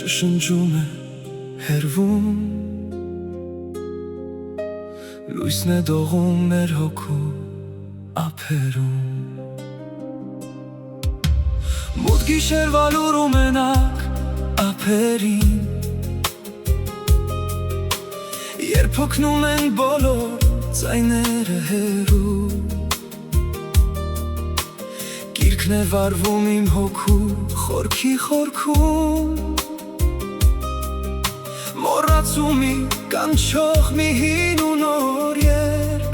շշնջում է հերվում, լույսն է դողում մեր հոգու ափերում։ Մութ գիշերվա լուր ու մենակ ափերին, երբ հոգնում են բոլոր ձայները հեռու, գիրքն է վարվում իմ հոգու խորքի խորքում, մոռացում մի կանչող մի հին ու նոր երգ,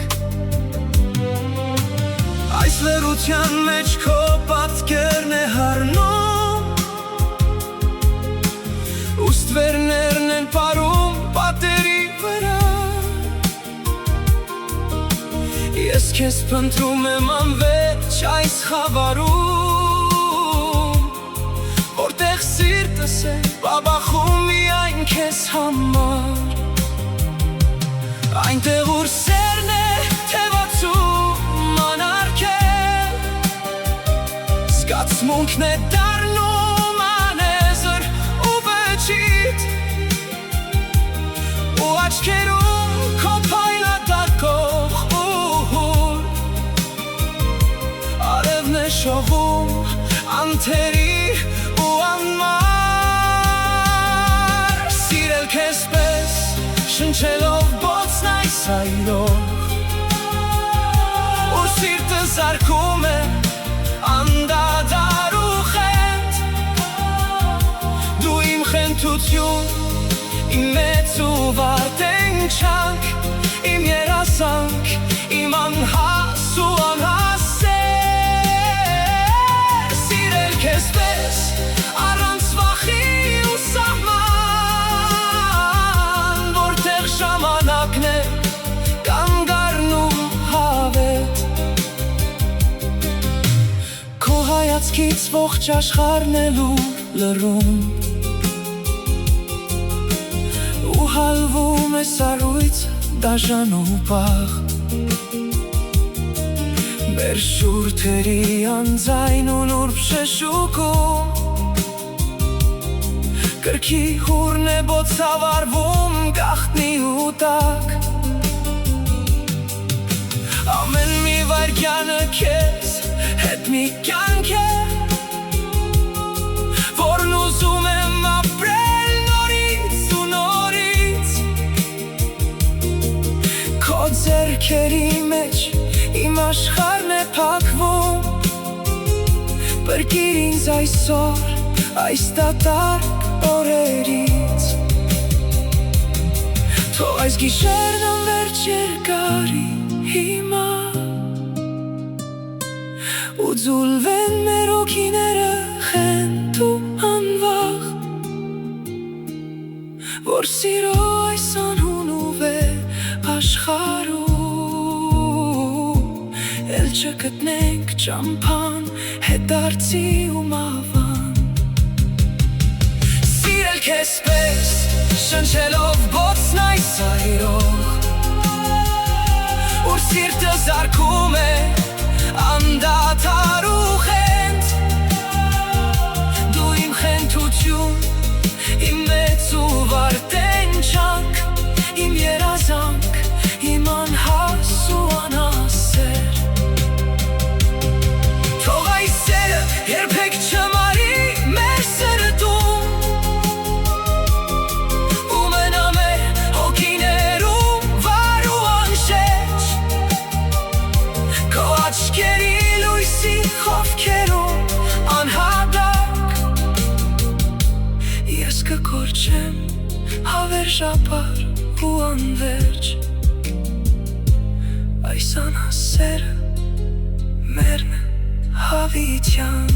այս լռության մեջ քո պատկերն է հառնում, ու ստվերներն են պարում պատերի վրա, ես քեզ փնտրում եմ անվերջ այս խավարում, որտեղ սիրտս է բաբախում միայն քեզ համար, այնտեղ ուր սերն է թևածում անարգել, զգացմունքն է դառնում անեզր ու վճիտ, ու աչքերում քո փայլատակող ուհուր, արևն է շողում անթերի ու անմար, սիրել քեզ պես շնչելով բոցն այս այրով, ու սիրտը զարկում է անդադար ու խենթ, դու իմ խենթություն, իմ մեծ ու վարդենչանք, իմ երազանք, իմ անհաս ու անհասեր, սիրել քեզ պես առանց վախի ու սահման, որտեղ ժամանակն է կանգ առնում հավետ, քո հայացքից ողջ աշխարհն է լռում, ու հալվում է սառույցը դաժան ու պաղ, մեր շուրթերի անձայն ու նուրբ շշուկում, կրքի հուրն է բոցավառվում գաղտնի ու տակ, ամեն մի վայրկյանը քեզ հետ մի կյանք է, որն ուզում եմ ապրել նորից ու նորից, քո ձեռքերի մեջ իմ աշխարհն է փակվում, պրկիր ինձ այսօր այս դատարկ օրերից, թող այս գիշերն անվերջ երկարի հիմա, ու ձուլվեն մեր հոգիները խենթ ու անվախ, որ սիրո այս անհուն ու վեր աշխարհում էլ չգտնենք ճամփան հետարծի ու մահվան, սիրել քեզ պես շնչելով բոցն այս այրով, ուր սիրտը զարկում է անդադար ու խենթ, դու իմ խենթություն, իմ մեծ ու վարդենչանք, իմ երազանք, իմ անհաս ու անհասեր, թող այս սերը երբեք չմարի մեր սրտում, ու մնա մեր հոգիներում վար ու անշեջ, քո աչքերի լույսի խովքերում անհատակ, ես կկորչեմ հավերժապար ու անվերջ, այս անհասերը մերն է հավիտյան։